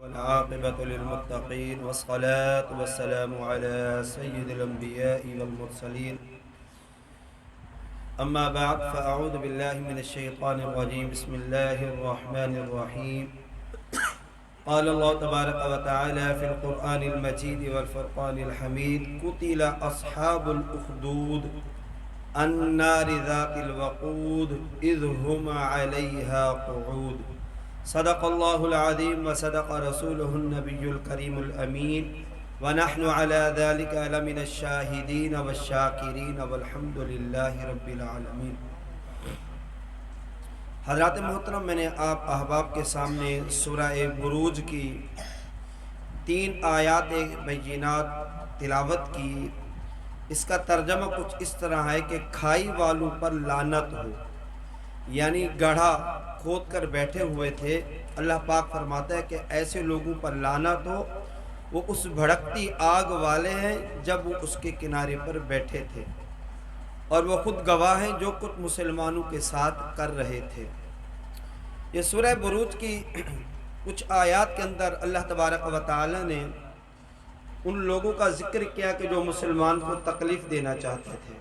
والعاقبة للمتقين والصلاة والسلام على سيد الأنبياء والمرسلين أما بعد فأعوذ بالله من الشيطان الرجيم بسم الله الرحمن الرحيم قال الله تبارك وتعالى في القرآن المجيد والفرقان الحميد قتل أصحاب الأخدود النار ذات الوقود إذ هم عليها قعود صدق الله العظيم وصدق رسوله النبي الكريم الأمين ونحن على ذلك لمن الشاهدين والشاكرين والحمد لله رب العالمين۔ حضرات محترم، میں نے آپ احباب کے سامنے سورہ بروج کی 3 آیات بینات تلاوت کی۔ اس کا ترجمہ کچھ اس طرح ہے کہ کھائی والوں پر لعنت ہو، یعنی گڑھا کھود کر بیٹھے ہوئے تھے۔ اللہ پاک فرماتا ہے کہ ایسے لوگوں پر لعنت ہو، وہ اس بھڑکتی آگ والے ہیں جب وہ اس کے کنارے پر بیٹھے تھے، اور وہ خود گواہ ہیں جو کچھ مسلمانوں کے ساتھ کر رہے تھے۔ یہ سورہ بروج کی کچھ آیات کے اندر اللہ تبارک و تعالی نے ان لوگوں کا ذکر کیا کہ جو مسلمان کو تکلیف دینا چاہتے تھے۔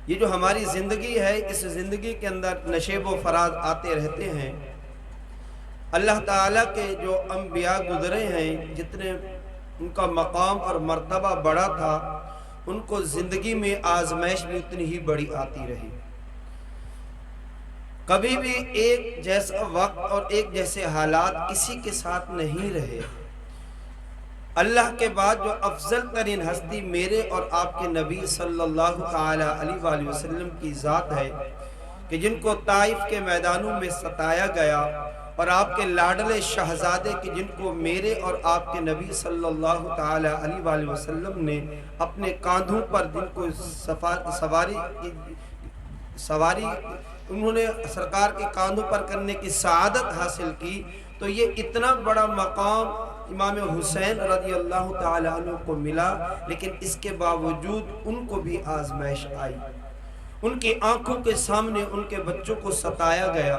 یہ جو ہماری زندگی ہے، اس زندگی کے اندر نشیب و فراز آتے رہتے ہیں۔ اللہ تعالیٰ کے جو انبیاء گزرے ہیں، جتنے ان کا مقام اور مرتبہ بڑا تھا، ان کو زندگی میں آزمائش بھی اتنی ہی بڑی آتی رہی۔ کبھی بھی ایک جیسا وقت اور ایک جیسے حالات کسی کے ساتھ نہیں رہے۔ اللہ کے بعد جو افضل ترین ہستی میرے اور آپ کے نبی صلی اللہ تعالی علیہ وآلہ وسلم کی ذات ہے، کہ جن کو طائف کے میدانوں میں ستایا گیا، اور آپ کے لاڈلے شہزادے کہ جن کو میرے اور آپ کے نبی صلی اللہ تعالی علیہ وآلہ وسلم نے اپنے کاندھوں پر جن کو سواری انہوں نے سرکار کے کاندھوں پر کرنے کی سعادت حاصل کی، تو یہ اتنا بڑا مقام امام حسین رضی اللہ تعالی عنہ کو ملا۔ لیکن اس کے باوجود ان کو بھی آزمائش آئی۔ ان کی آنکھوں کے سامنے ان کے بچوں کو ستایا گیا،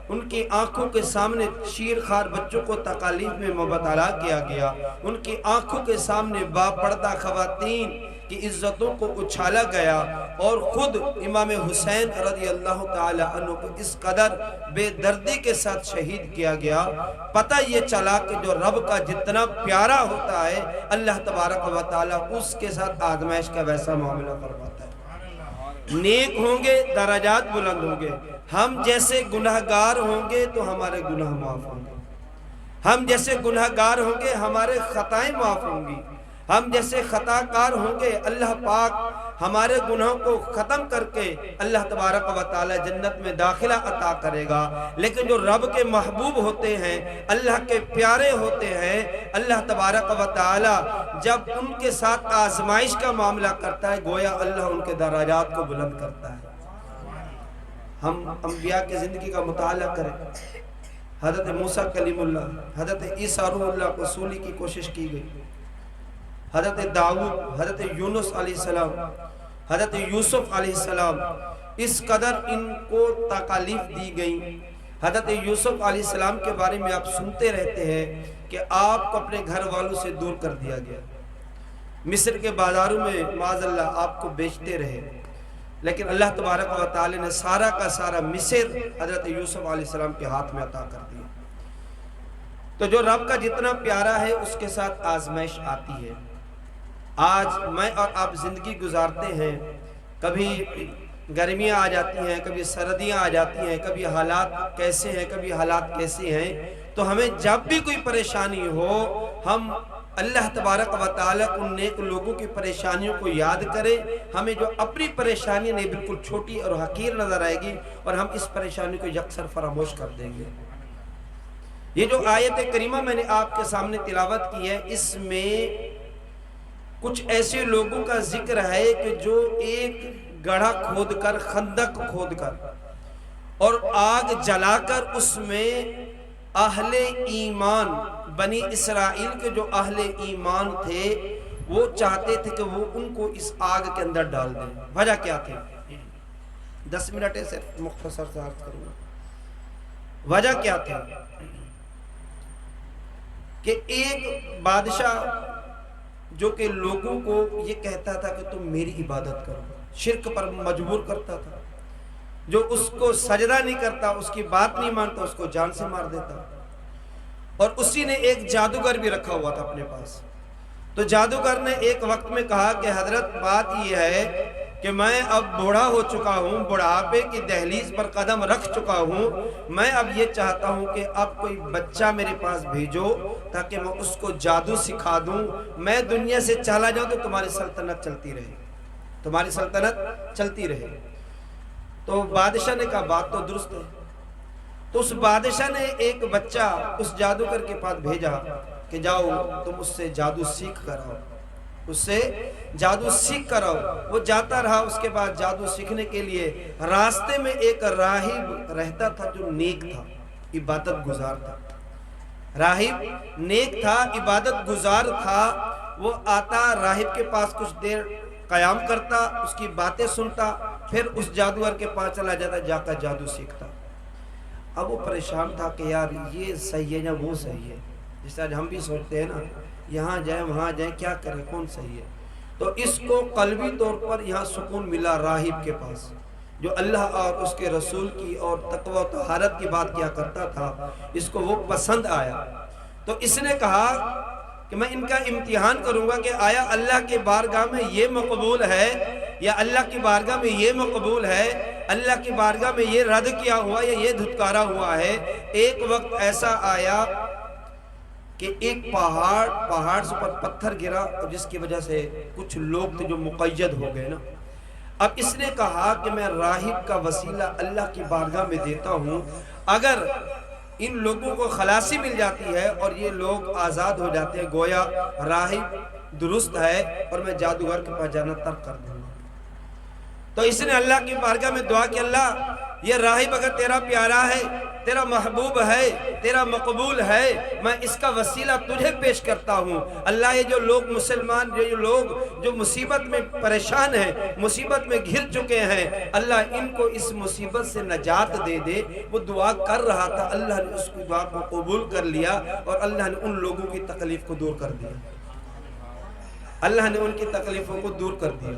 ان کی آنکھوں کے سامنے شیرخوار بچوں کو تکالیف میں مبتلا کیا گیا، ان کی آنکھوں کے سامنے باپردہ خواتین کی عزتوں کو اچھالا گیا، اور خود امام حسین رضی اللہ تعالی عنہ کو اس قدر بے دردی کے ساتھ شہید کیا گیا۔ پتہ یہ چلا کہ جو رب کا جتنا پیارا ہوتا ہے، اللہ تبارک و تعالی اس کے ساتھ آزمائش کا ویسا معاملہ فرماتا ہے۔ نیک ہوں گے درجات بلند ہوں گے، ہم جیسے گناہگار ہوں گے تو ہمارے گناہ معاف ہوں گے، ہم جیسے گناہگار ہوں گے ہمارے خطائیں معاف ہوں گی، ہم جیسے خطا کار ہوں گے اللہ پاک ہمارے گناہوں کو ختم کر کے اللہ تبارک و تعالی جنت میں داخلہ عطا کرے گا۔ لیکن جو رب کے محبوب ہوتے ہیں، اللہ کے پیارے ہوتے ہیں، اللہ تبارک و تعالی جب ان کے ساتھ آزمائش کا معاملہ کرتا ہے، گویا اللہ ان کے درجات کو بلند کرتا ہے۔ ہم انبیاء کی زندگی کا مطالعہ کریں۔ حضرت موسیٰ کلیم اللہ، حضرت عیسیٰ روح اللہ کو سولی کی کوشش کی گئی، حضرت داؤد، حضرت یونس علیہ السلام، حضرت یوسف علیہ السلام، اس قدر ان کو تکالیف دی گئی۔ حضرت یوسف علیہ السلام کے بارے میں آپ سنتے رہتے ہیں کہ آپ کو اپنے گھر والوں سے دور کر دیا گیا، مصر کے بازاروں میں معاذ اللہ آپ کو بیچتے رہے، لیکن اللہ تبارک و تعالی نے سارا کا سارا مصر حضرت یوسف علیہ السلام کے ہاتھ میں عطا کر دیا۔ تو جو رب کا جتنا پیارا ہے اس کے ساتھ آزمائش آتی ہے۔ آج میں اور آپ زندگی گزارتے ہیں، کبھی گرمیاں آ جاتی ہیں، کبھی سردیاں آ جاتی ہیں، کبھی حالات کیسے ہیں، کبھی حالات کیسے ہیں، تو ہمیں جب بھی کوئی پریشانی ہو، ہم اللہ تبارک و تعالیٰ ان نیک لوگوں کی پریشانیوں کو یاد کریں۔ ہمیں جو اپنی پریشانی نہیں بالکل چھوٹی اور حقیر نظر آئے گی، اور ہم اس پریشانی کو یکسر فراموش کر دیں گے۔ یہ جو آیت کریمہ میں نے آپ کے سامنے تلاوت کی ہے، اس میں کچھ ایسے لوگوں کا ذکر ہے کہ جو ایک گڑھا کھود کر، خندق کھود کر اور آگ جلا کر اس میں اہل ایمان، بنی اسرائیل کے جو اہل ایمان تھے، وہ چاہتے تھے کہ وہ ان کو اس آگ کے اندر ڈال دیں۔ وجہ کیا تھی؟ 10 منٹ سے مختصر سے عرض کروں گا۔ وجہ کیا تھی؟ کہ ایک بادشاہ جو کہ لوگوں کو یہ کہتا تھا کہ تم میری عبادت کرو، شرک پر مجبور کرتا تھا، جو اس کو سجدہ نہیں کرتا، اس کی بات نہیں مانتا، اس کو جان سے مار دیتا. اور اسی نے ایک جادوگر بھی رکھا ہوا تھا اپنے پاس. تو جادوگر نے ایک وقت میں کہا کہ حضرت بات یہ ہے کہ میں اب بوڑھا ہو چکا ہوں، بڑھاپے کی دہلیز پر قدم رکھ چکا ہوں، میں اب یہ چاہتا ہوں کہ اب کوئی بچہ میرے پاس بھیجو تاکہ میں اس کو جادو سکھا دوں، میں دنیا سے چلا جاؤں تو تمہاری سلطنت چلتی رہے، تمہاری سلطنت چلتی رہے. تو بادشاہ نے کہا بات تو درست ہے. تو اس بادشاہ نے ایک بچہ اس جادوگر کے پاس بھیجا کہ جاؤ تم اس سے جادو سیکھ کر آؤ، اس سے جادو سیکھ کر آؤ. وہ جاتا رہا. اس کے بعد جادو سیکھنے کے لیے راستے میں ایک راہب رہتا تھا جو نیک تھا، عبادت گزار تھا. راہب نیک تھا، عبادت گزار تھا. وہ آتا راہب کے پاس کچھ دیر قیام کرتا، اس کی باتیں سنتا، پھر اس جادوگر کے پاس چلا جاتا، جا کر جادو سیکھتا. اب وہ پریشان تھا کہ یار یہ صحیح ہے یا وہ صحیح ہے. جس طرح ہم بھی سوچتے ہیں نا، یہاں جائیں وہاں جائیں، کیا کریں، کون صحیح ہے. تو اس کو قلبی طور پر یہاں سکون ملا راہب کے پاس، جو اللہ اور اس کے رسول کی اور تقوی و طہارت کی بات کیا کرتا تھا. اس کو وہ پسند آیا. تو اس نے کہا کہ میں ان کا امتحان کروں گا کہ آیا اللہ کی بارگاہ میں یہ مقبول ہے یا اللہ کی بارگاہ میں یہ مقبول ہے، اللہ کی بارگاہ میں یہ رد کیا ہوا یا یہ دھتکارا ہوا ہے. ایک وقت ایسا آیا کہ ایک پہاڑ سے پر پتھر گرا، جس کی وجہ سے کچھ لوگ تھے جو مقید ہو گئے نا. اب اس نے کہا کہ میں راہب کا وسیلہ اللہ کی بارگاہ میں دیتا ہوں، اگر ان لوگوں کو خلاصی مل جاتی ہے اور یہ لوگ آزاد ہو جاتے ہیں، گویا راہب درست ہے اور میں جادوگر کے پاس جانا ترک کر دوں گا. تو اس نے اللہ کی بارگاہ میں دعا کہ اللہ یہ راہب اگر تیرا پیارا ہے، تیرا محبوب ہے، تیرا مقبول ہے، میں اس کا وسیلہ تجھے پیش کرتا ہوں. اللہ یہ جو لوگ مسلمان، جو لوگ جو مصیبت میں پریشان ہیں، مصیبت میں گھر چکے ہیں، اللہ ان کو اس مصیبت سے نجات دے دے. وہ دعا کر رہا تھا، اللہ نے اس کی دعا کو قبول کر لیا اور اللہ نے ان لوگوں کی تکلیف کو دور کر دیا. اللہ نے ان کی تکلیفوں کو دور کر دیا.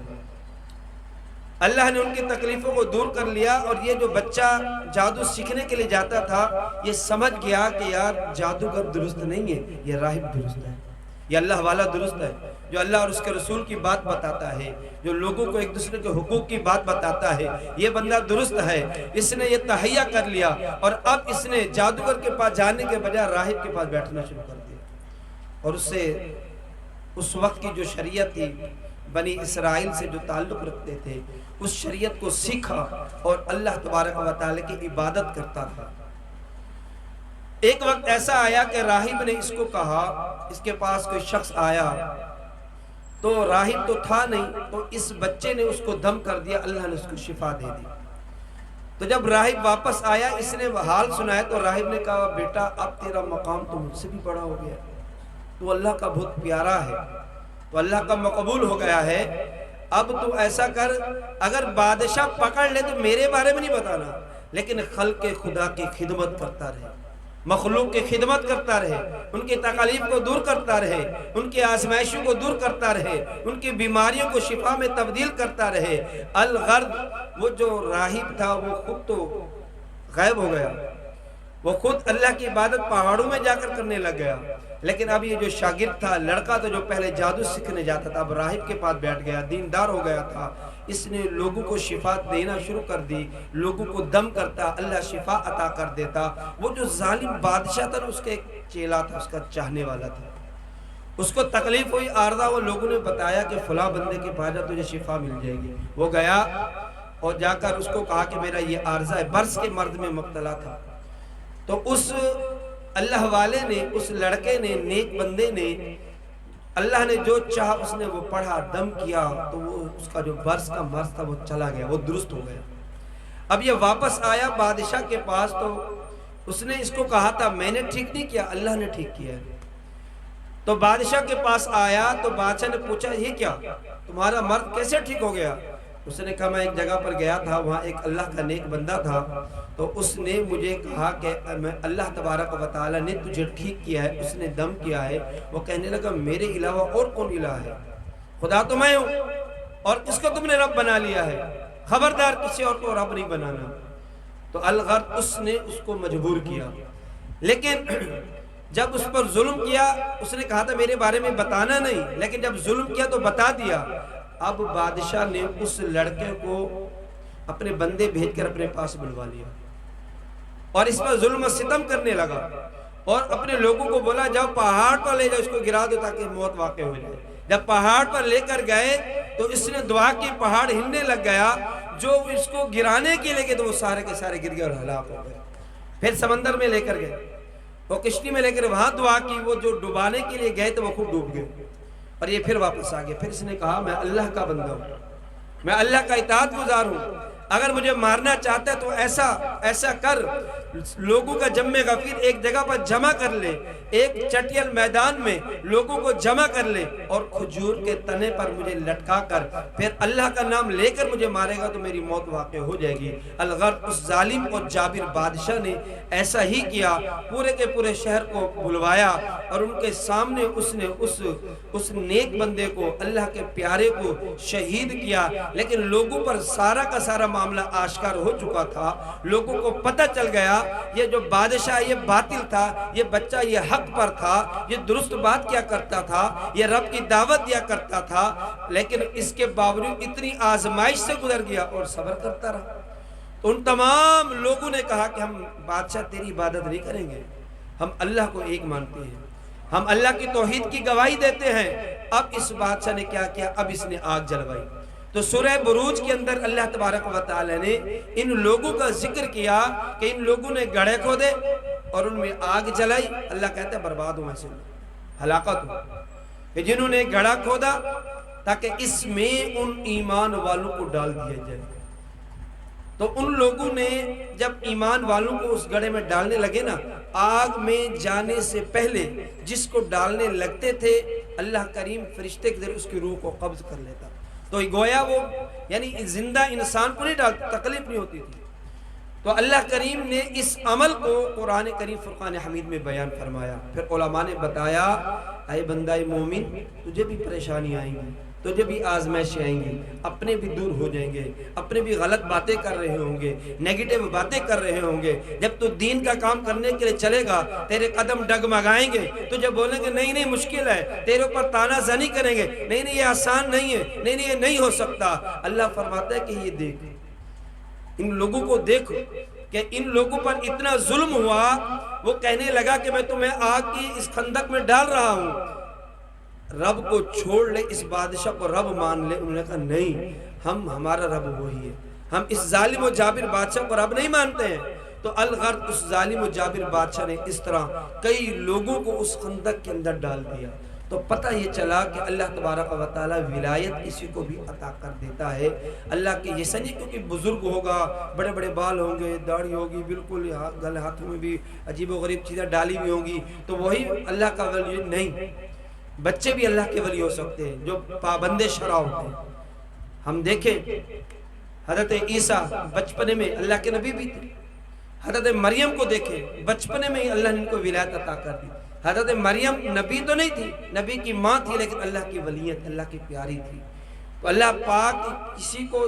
اللہ نے ان کی تکلیفوں کو دور کر لیا. اور یہ جو بچہ جادو سیکھنے کے لیے جاتا تھا، یہ سمجھ گیا کہ یار جادوگر درست نہیں ہے، یہ راہب درست ہے، یہ اللہ والا درست ہے، جو اللہ اور اس کے رسول کی بات بتاتا ہے، جو لوگوں کو ایک دوسرے کے حقوق کی بات بتاتا ہے، یہ بندہ درست ہے. اس نے یہ تہیہ کر لیا اور اب اس نے جادوگر کے پاس جانے کے بجائے راہب کے پاس بیٹھنا شروع کر دیا. اور اس سے اس وقت کی جو شریعت تھی، بنی اسرائیل سے جو تعلق رکھتے تھے، اس شریعت کو سیکھا اور اللہ تبارک و تعالی کی عبادت کرتا تھا. ایک وقت ایسا آیا کہ راہب نے اس کو کہا، اس کے پاس کوئی شخص آیا تو راہب تو تھا نہیں، تو اس بچے نے اس کو دم کر دیا، اللہ نے اس کو شفا دے دی. تو جب راہب واپس آیا، اس نے حال سنایا تو راہب نے کہا بیٹا اب تیرا مقام تو مجھ سے بھی بڑا ہو گیا، تو اللہ کا بہت پیارا ہے، تو اللہ کا مقبول ہو گیا ہے. اب تو ایسا کر، اگر بادشاہ پکڑ لے تو میرے بارے میں نہیں بتانا، لیکن خلق خدا کی خدمت کرتا رہے، مخلوق کی خدمت کرتا رہے، ان کی تکالیف کو دور کرتا رہے، ان کی آزمائشوں کو دور کرتا رہے، ان کی بیماریوں کو شفا میں تبدیل کرتا رہے. الغرض وہ جو راہب تھا وہ خود تو غائب ہو گیا، وہ خود اللہ کی عبادت پہاڑوں میں جا کر کرنے لگ گیا. لیکن اب یہ جو شاگرد تھا، لڑکا تو جو پہلے جادو سیکھنے جاتا تھا، اب راہب کے پاس بیٹھ گیا، دیندار ہو گیا تھا. اس نے لوگوں کو شفا دینا شروع کر دی، لوگوں کو دم کرتا، اللہ شفا عطا کر دیتا. وہ جو ظالم بادشاہ تھا اس کا ایک چیلا تھا، اس کا چاہنے والا تھا، اس کو تکلیف ہوئی عارضہ، وہ لوگوں نے بتایا کہ فلاں بندے کے پاس جا تجھے شفا مل جائے گی. وہ گیا اور جا کر اس کو کہا کہ میرا یہ عارضہ ہے، برس کے مرض میں مبتلا تھا. تو اس اللہ والے نے، اس لڑکے نے، نیک بندے نے، اللہ نے جو چاہا اس نے وہ پڑھا، دم کیا، تو وہ اس کا جو برس کا مرض تھا وہ چلا گیا، وہ درست ہو گیا. اب یہ واپس آیا بادشاہ کے پاس تو اس نے اس کو کہا تھا میں نے ٹھیک نہیں کیا، اللہ نے ٹھیک کیا. تو بادشاہ کے پاس آیا تو بادشاہ نے پوچھا یہ کیا، تمہارا مرض کیسے ٹھیک ہو گیا؟ اس نے کہا میں ایک جگہ پر گیا تھا، وہاں ایک اللہ کا نیک بندہ تھا، تو اس نے مجھے کہا کہ اللہ تبارک و تعالی نے تجھے ٹھیک کیا ہے، اس نے دم کیا ہے۔ وہ کہنے لگا میرے علاوہ اور کون الہ ہے؟ خدا تو میں ہوں، اور اس کو تم نے رب بنا لیا ہے، خبردار کسی اور کو رب نہیں بنانا۔ تو الغرض اس نے اس کو مجبور کیا، لیکن جب اس پر ظلم کیا، اس نے کہا تھا میرے بارے میں بتانا نہیں، لیکن جب ظلم کیا تو بتا دیا۔ اب بادشاہ نے اس لڑکے کو اپنے بندے بھیج کر اپنے پاس بلوا لیا اور اس پر ظلم و ستم کرنے لگا، اور اپنے لوگوں کو بولا جاؤ پہاڑ پر لے جاؤ، اس کو گرا دو تاکہ موت واقع ہو جائے۔ جب پہاڑ پر لے کر گئے تو اس نے دعا کی، پہاڑ ہلنے لگ گیا، جو اس کو گرانے کے لے گئے تو وہ سارے کے سارے گر گئے اور ہلاک ہو گئے۔ پھر سمندر میں لے کر گئے، وہ کشتی میں لے کر وہاں دعا کی، وہ جو ڈبانے کے لیے گئے تو وہ خود ڈوب گئے، اور یہ پھر واپس آ گئے۔ پھر اس نے کہا میں اللہ کا بندہ ہوں، میں اللہ کا اطاعت گزار ہوں، اگر مجھے مارنا چاہتا ہے تو ایسا کر، لوگوں کا جمع غفیر ایک جگہ پر جمع کر لے، ایک چٹیل میدان میں لوگوں کو جمع کر لے، اور کھجور کے تنے پر مجھے لٹکا کر پھر اللہ کا نام لے کر مجھے مارے گا تو میری موت واقع ہو جائے گی۔ الغرض اس ظالم اور جابر بادشاہ نے ایسا ہی کیا، پورے کے پورے شہر کو بلوایا اور ان کے سامنے اس نے اس نیک بندے کو، اللہ کے پیارے کو شہید کیا۔ لیکن لوگوں پر سارا کا سارا معاملہ آشکار ہو چکا تھا، لوگوں کو پتہ چل گیا یہ جو بادشاہ یہ باطل تھا، یہ بچہ یہ حق پر تھا، یہ درست بات کیا کرتا تھا، یہ رب کی دعوت دیا کرتا تھا، لیکن اس کے باوجود اتنی آزمائش سے گزر گیا اور صبر کرتا رہا۔ تو ان تمام لوگوں نے کہا کہ ہم بادشاہ تیری عبادت نہیں کریں گے، ہم اللہ کو ایک مانتے ہیں، ہم اللہ کی توحید کی گواہی دیتے ہیں۔ اب اس بادشاہ نے کیا کیا؟ اب اس نے آگ جلوائی۔ تو سورہ بروج کے اندر اللہ تبارک و تعالی نے ان لوگوں کا ذکر کیا کہ ان لوگوں نے گڑھے کھودے اور ان میں آگ جلائی۔ اللہ کہتا ہے برباد ہو، ایسے ہلاکت ہو کہ جنہوں نے گڑھا کھودا تاکہ اس میں ان ایمان والوں کو ڈال دیا جائے۔ تو ان لوگوں نے جب ایمان والوں کو اس گڑھے میں ڈالنے لگے نا، آگ میں جانے سے پہلے جس کو ڈالنے لگتے تھے اللہ کریم فرشتے کے ذریعے اس کی روح کو قبض کر لیتا، تو گویا وہ یعنی زندہ انسان کو نہیں ڈالتا، تکلیف نہیں ہوتی تھی۔ تو اللہ کریم نے اس عمل کو قرآن کریم فرقان حمید میں بیان فرمایا۔ پھر علماء نے بتایا اے بندہ مومن، تجھے بھی پریشانی آئیں گی، تجھے بھی آزمائشیں آئیں گی، اپنے بھی دور ہو جائیں گے، اپنے بھی غلط باتیں کر رہے ہوں گے، نیگیٹو باتیں کر رہے ہوں گے۔ جب تو دین کا کام کرنے کے لیے چلے گا تیرے قدم ڈگمگائیں گے، تجھے بولیں گے نہیں نہیں مشکل ہے، تیرے اوپر تانا زنی کریں گے، نہیں نہیں یہ آسان نہیں ہے، نہیں نہیں یہ نہیں ہو سکتا۔ اللہ فرماتا ہے کہ یہ دیکھ، ان لوگوں کو دیکھو کہ ان لوگوں پر اتنا ظلم ہوا، وہ کہنے لگا کہ میں تمہیں آگ کی اس خندق میں ڈال رہا ہوں، رب کو چھوڑ لے، اس بادشاہ کو رب مان لے۔ انہوں نے کہا نہیں، ہمارا رب وہی ہے، ہم اس ظالم و جابر بادشاہ کو رب نہیں مانتے ہیں۔ تو الغرض اس ظالم و جابر بادشاہ نے اس طرح کئی لوگوں کو اس خندق کے اندر ڈال دیا۔ تو پتہ یہ چلا کہ اللہ تبارک و تعالی ولایت کسی کو بھی عطا کر دیتا ہے۔ اللہ کے یہ سنی کیونکہ بزرگ ہوگا، بڑے بڑے بال ہوں گے، داڑھی ہوگی، بالکل گلے ہاتھوں میں بھی عجیب و غریب چیزیں ڈالی ہوئی ہوں گی، تو وہی اللہ کا ولی نہیں۔ بچے بھی اللہ کے ولی ہو سکتے ہیں جو پابند شرع ہوتے ہیں۔ ہم دیکھیں حضرت عیسیٰ بچپنے میں اللہ کے نبی بھی تھے، حضرت مریم کو دیکھیں بچپنے میں ہی اللہ نے ان کو ولایت عطا کر دی۔ حضرت مریم نبی تو نہیں تھی، نبی کی ماں تھی، لیکن اللہ کی ولیت، اللہ کی پیاری تھی۔ تو اللہ پاک کسی کو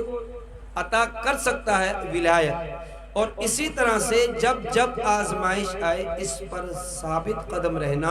عطا کر سکتا ہے ولایت، اور اسی طرح سے جب آزمائش آئے اس پر ثابت قدم رہنا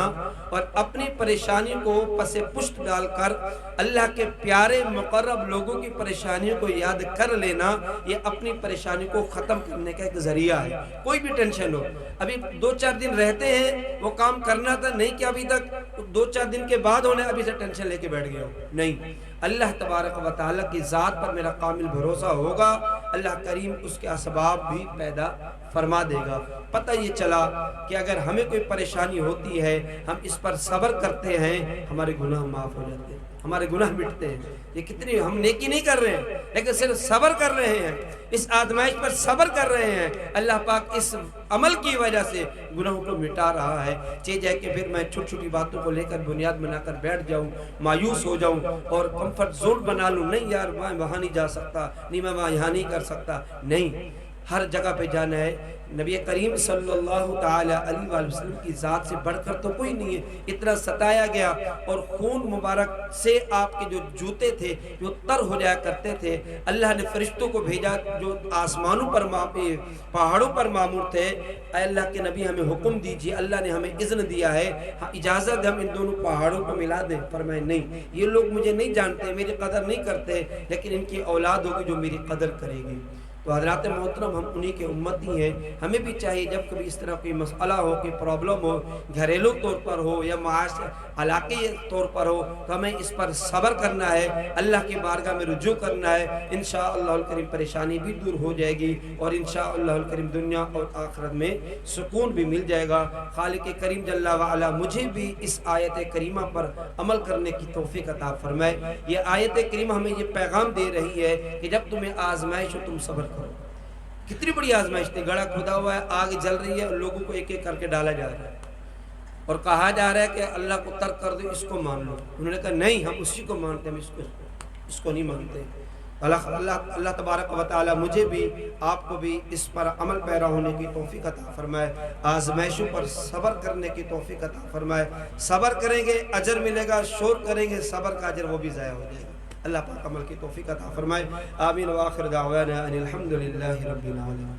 اور اپنی پریشانی کو پس پشت ڈال کر اللہ کے پیارے مقرب لوگوں کی پریشانیوں کو یاد کر لینا، یہ اپنی پریشانی کو ختم کرنے کا ایک ذریعہ ہے۔ کوئی بھی ٹینشن ہو، ابھی 2-4 دن رہتے ہیں، وہ کام کرنا تھا نہیں کہ ابھی تک 2-4 دن کے بعد ہونے، ابھی سے ٹینشن لے کے بیٹھ گیا ہو، نہیں۔ اللہ تبارک و تعالیٰ کی ذات پر میرا کامل بھروسہ ہوگا، اللہ کریم اس کے اسباب بھی پیدا فرما دے گا۔ پتہ یہ چلا کہ اگر ہمیں کوئی پریشانی ہوتی ہے، ہم اس پر صبر کرتے ہیں، ہمارے گناہ معاف ہو جاتے ہیں، ہمارے گناہ مٹتے ہیں. یہ کتنی ہم نیکی نہیں کر رہے ہیں لیکن صرف صبر کر رہے ہیں, اس آزمائش پر صبر کر رہے ہیں. اللہ پاک اس عمل کی وجہ سے گناہوں کو مٹا رہا ہے. چیز ہے کہ پھر میں چھوٹی چھوٹی باتوں کو لے کر بنیاد بنا کر بیٹھ جاؤں, مایوس ہو جاؤں اور کمفرٹ زون بنا لوں, نہیں یار میں وہاں نہیں جا سکتا, نہیں میں وہاں یہاں نہیں کر سکتا. نہیں, ہر جگہ پہ جانا ہے. نبی کریم صلی اللہ تعالی علیہ وآلہ وسلم کی ذات سے بڑھ کر تو کوئی نہیں ہے. اتنا ستایا گیا اور خون مبارک سے آپ کے جو جوتے تھے جو تر ہو جایا کرتے تھے, اللہ نے فرشتوں کو بھیجا جو آسمانوں پر پہاڑوں پر معمور تھے. اے اللہ کے نبی ہمیں حکم دیجیے, اللہ نے ہمیں اذن دیا ہے, اجازت ہے ہم ان دونوں پہاڑوں کو ملا دیں. فرمائے نہیں, یہ لوگ مجھے نہیں جانتے, میری قدر نہیں کرتے, لیکن ان کی اولاد ہوگی جو میری قدر کرے گی. تو حضرات محترم, ہم انہی کے امتی ہیں. ہمیں بھی چاہیے جب کبھی اس طرح کوئی مسئلہ ہو, کوئی پرابلم ہو, گھریلو طور پر ہو یا معاشرے علاقائی طور پر ہو, تو ہمیں اس پر صبر کرنا ہے, اللہ کی بارگاہ میں رجوع کرنا ہے. انشاءاللہ الکریم پریشانی بھی دور ہو جائے گی اور انشاءاللہ الکریم دنیا اور آخرت میں سکون بھی مل جائے گا. خالق کریم جل وعلا مجھے بھی اس آیت کریمہ پر عمل کرنے کی توفیق عطا فرمائے. یہ آیت کریمہ ہمیں یہ پیغام دے رہی ہے کہ جب تمہیں آزمائش ہو تم صبر کرو. کتنی بڑی آزمائش تھی, گڑھا کھدا ہوا ہے, آگ جل رہی ہے, لوگوں کو ایک ایک کر کے ڈالا جا رہا ہے اور کہا جا رہا ہے کہ اللہ کو ترک کر دو, اس کو مان لو. انہوں نے کہا نہیں, ہم اسی کو مانتے, ہم اس کو نہیں مانتے. اللہ تبارک و تعالی مجھے بھی آپ کو بھی اس پر عمل پیرا ہونے کی توفیق عطا فرمائے, آزمائشوں پر صبر کرنے کی توفیق عطا فرمائے. صبر کریں گے اجر ملے گا, شور کریں گے صبر کا اجر وہ بھی ضائع ہو جائے گا. اللہ پاک عمل کی توفیق عطا فرمائے. آمین. وآخر دعوانا ان الحمد للہ رب العالمین.